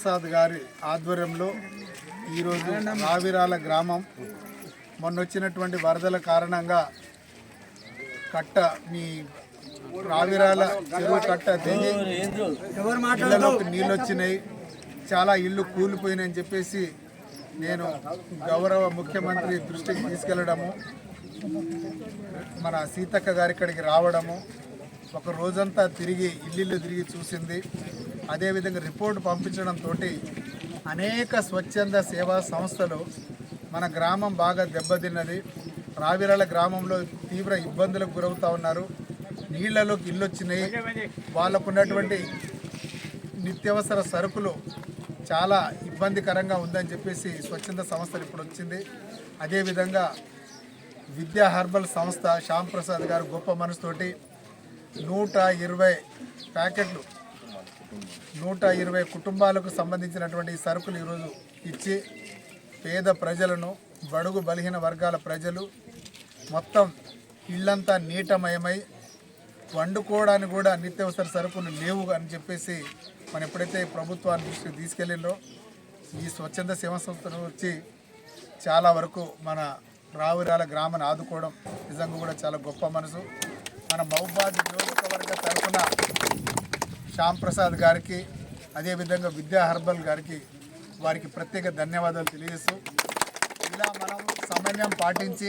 ప్రసాద్ గారి ఆధ్వర్యంలో ఈరోజు రావిరాల గ్రామం మొన్నొచ్చినటువంటి వరదల కారణంగా కట్ట మీ రావిరాల చెరువు కట్ట తెగి ఇళ్లలోకి నీళ్ళు వచ్చినాయి, చాలా ఇళ్ళు కూలిపోయినాయని చెప్పేసి నేను గౌరవ ముఖ్యమంత్రి దృష్టికి తీసుకెళ్లడము, మన సీతక్క గారి ఇక్కడికి రావడము, ఒక రోజంతా తిరిగి ఇల్లు తిరిగి చూసింది. అదేవిధంగా రిపోర్ట్ పంపించడంతో అనేక స్వచ్ఛంద సేవా సంస్థలు మన గ్రామం బాగా దెబ్బతిన్నది. రావిరాల గ్రామంలో తీవ్ర ఇబ్బందులకు గురవుతూ ఉన్నారు, నీళ్లలోకి ఇల్లు వచ్చినాయి, వాళ్ళకు ఉన్నటువంటి నిత్యావసర సరుకులు చాలా ఇబ్బందికరంగా ఉందని చెప్పేసి స్వచ్ఛంద సంస్థలు ఇప్పుడు వచ్చింది. అదేవిధంగా విద్యా హర్బల్ సంస్థ శ్యామ్ ప్రసాద్ గారు గొప్ప మనసుతోటి 120 ప్యాకెట్లు 120 కుటుంబాలకు సంబంధించినటువంటి సరుకులు ఈరోజు ఇచ్చి పేద ప్రజలను, బడుగు బలహీన వర్గాల ప్రజలు మొత్తం ఇళ్ళంతా నీటమయమై వండుకోవడానికి కూడా నిత్యావసర సరుకులు లేవు అని చెప్పేసి మనం ఎప్పుడైతే ప్రభుత్వాన్ని దృష్టికి తీసుకెళ్ళిందో ఈ స్వచ్ఛంద సేవా సంస్థలు వచ్చి చాలా వరకు మన రావిరాల గ్రామాన్ని ఆదుకోవడం నిజంగా కూడా చాలా గొప్ప మనసు. మన మహబూబాద్ నియోజకవర్గ తరఫున శ్యామ్ ప్రసాద్ గారికి, అదేవిధంగా విద్యా హర్బల్ గారికి వారికి ప్రత్యేక ధన్యవాదాలు తెలియజేస్తూ, ఇలా మనం సమన్వయం పాటించి